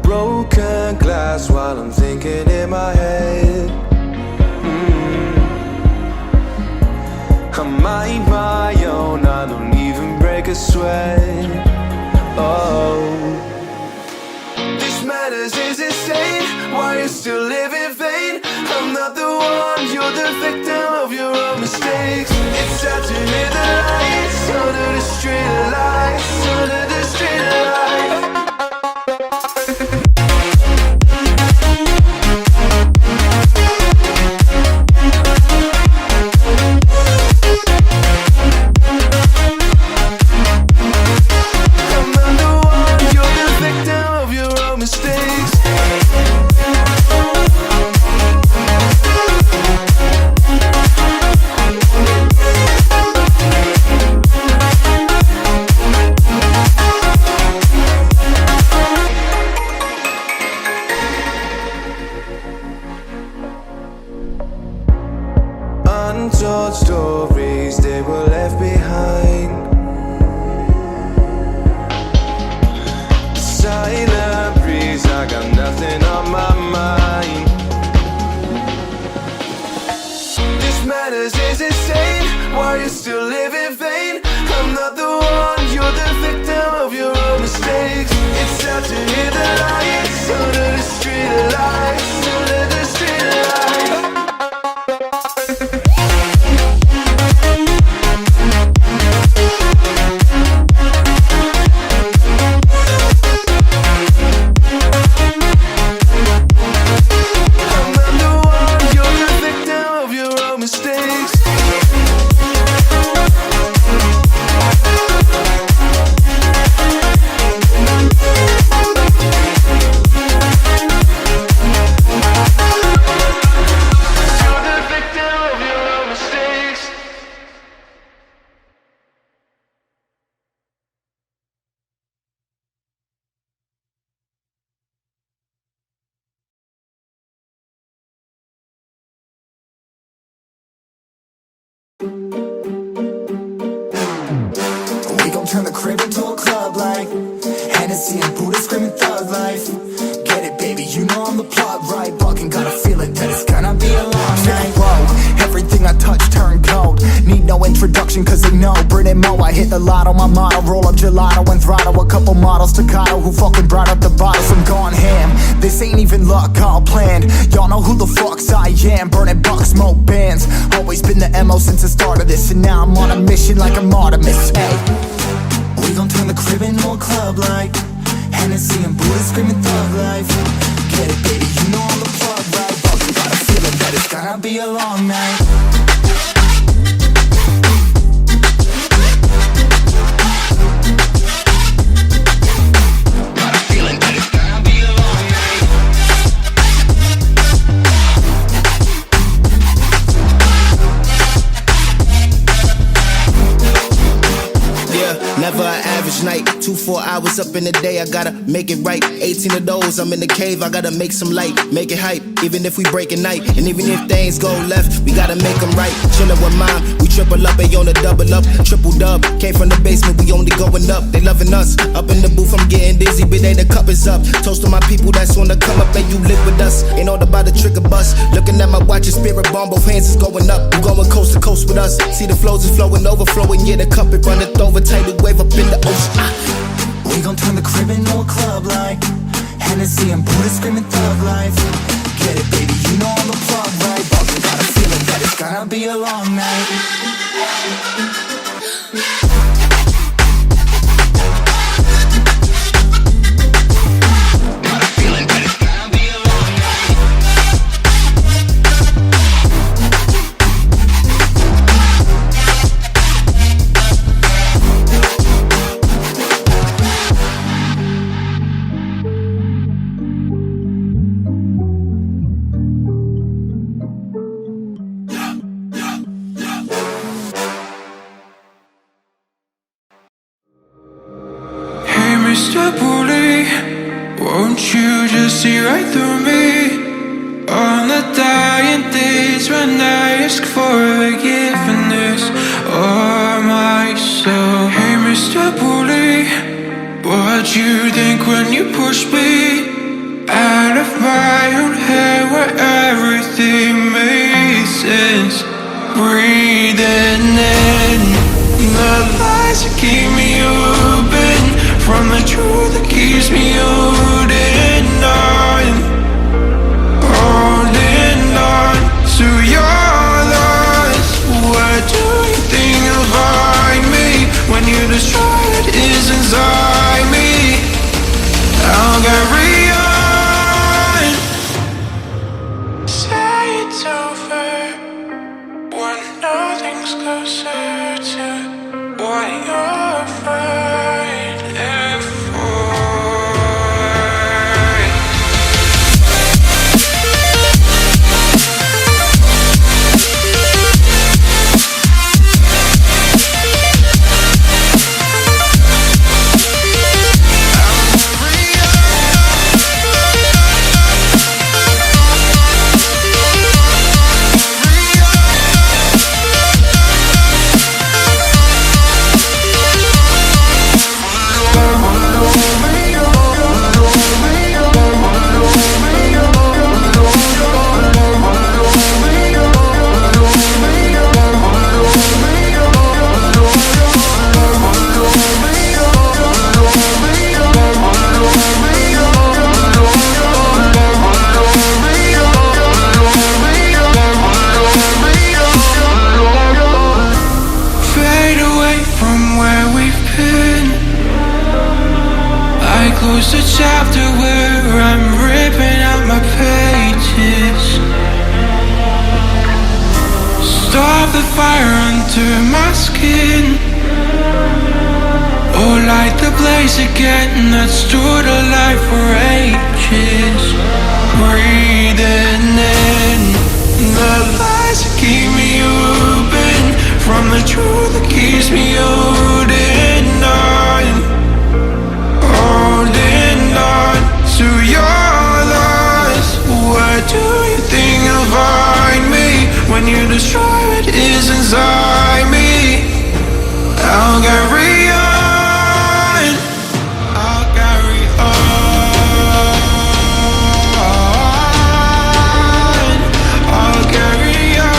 broken glass while I'm thinking in my head. I mind my own, I don't even break a sweat. Oh, this madness is insane. Why you still live in vain? I'm not the one, you're the victim of your own mistakes. It's sad to hear the lights under the street lights, under the street lights. Untold stories, they were left behind. The silent breeze, I got nothing on my mind. This madness is insane. Why you still live in vain? I'm not the one, you're the victim of your own mistakes. It's sad to hear the lights under the street lights, under the street lights. We gon' turn the crib into a club like Hennessy and Buddha screaming thug life. Get it, baby, you know I'm the plug, right? Fucking got a feeling that it's gonna be a long night. Whoa, everything I touch turn cold. Need no introduction cause they know Brit and Mo, I hit the lotto, my motto. Roll up gelato and throttle a couple models staccato who fucking brought up the bottles. I'm gone ham, this ain't even luck, all planned. Y'all know who the fucks I am. Burning bucks, smoke bands. Always been the MO since the start of this. And now I'm on a mission like I'm Artemis. Hey, we gon' turn the crib into a club like Hennessy and Buddha screaming thug life. Get it, baby, you know I'm the plug, right? Fucking got a feeling that it's gonna be a long night. Never an average night, 2-4 hours up in the day, I gotta make it right. 18 of those, I'm in the cave, I gotta make some light, make it hype, even if we break a night. And even if things go left, we gotta make them right. Chillin' with mom, we triple up, they on a double up, triple dub. Came from the basement, we only going up, they loving us. Up in the booth, I'm getting dizzy, but they the cup is up. Toast to my people that's on the come up, and you live with us. Ain't all about the trick of bus. Looking at my watch, your spirit bomb, both hands is going up. You going coast to coast with us. See the flows is flowing, overflowing, yeah, the cup it runneth over, tidal wave up in the ocean. We gon' turn the crib into a club like Hennessy and Buddha screaming thug life. Get it, baby, you know I'm the plug, right? Fucking got a feeling that it's gonna be a long night. Mr. Bully, won't you just see right through me? On the dying days when I ask for forgiveness or myself. Hey Mr. Bully, what you think when you push me? out of my own head where everything makes sense. Breathing in the lies that keep me open from the truth that keeps me holding on, to your loss. Where do you think you'll find me when you destroy what is inside me? I'll carry on. Say it's over when nothing's closer to what you're fighting for. Close the chapter where I'm ripping out my pages. Stop the fire under my skin. Oh, light the blaze again that stood alive for ages. Breathing in the lies that keep me open from the truth that keeps me holding on. To your loss. Where do you think you'll find me when you destroy what is inside me? I'll carry on. I'll carry on. I'll carry on.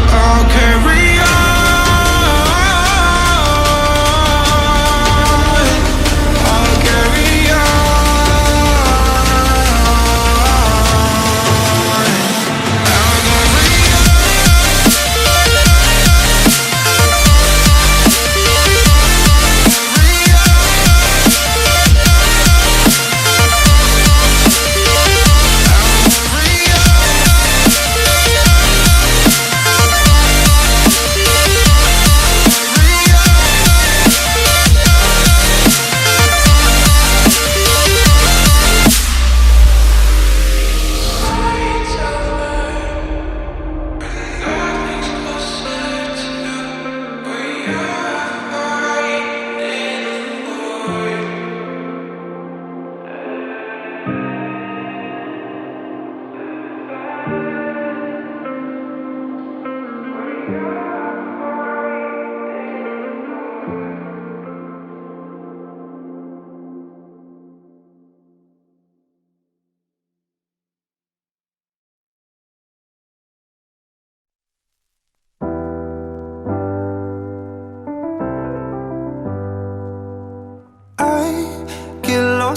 I'll carry on.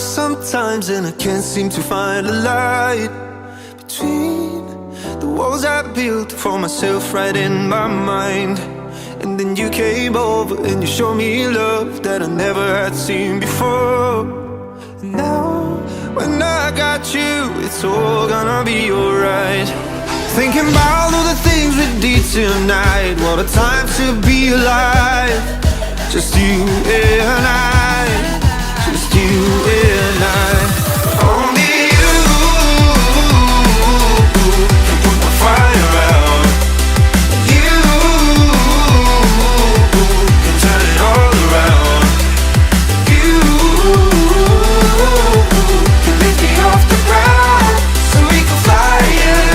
Sometimes and I can't seem to find a light between the walls I built for myself right in my mind. And then you came over and you showed me love that I never had seen before. And now when I got you, it's all gonna be alright. Thinking about all the things we did tonight. What a time to be alive. Just you and I. Just you and I. Only you can put the fire out. You can turn it all around. You can lift me off the ground, so we can fly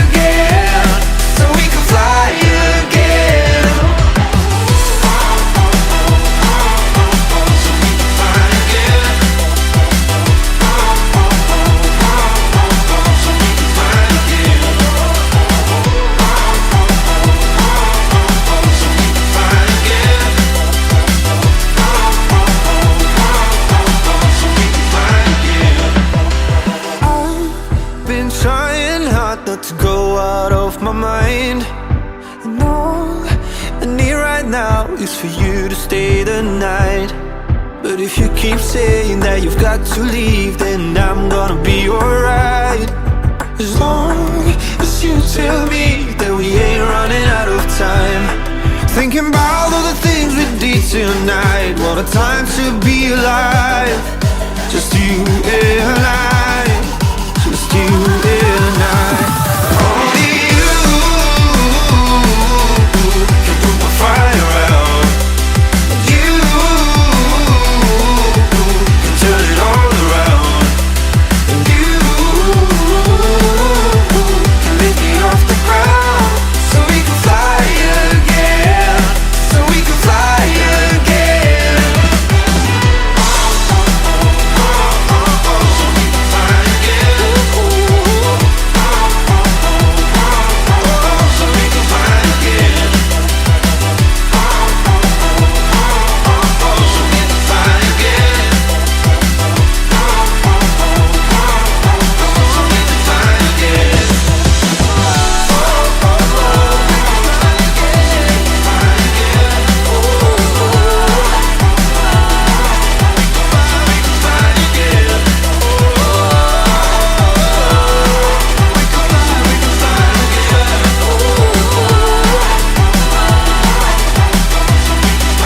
again. So we can fly again. So we can fly you to stay the night. But if you keep saying that you've got to leave, then I'm gonna be alright. As long as you tell me that we ain't running out of time. Thinking about all the things we did tonight. What a time to be alive. Just you and I. Just you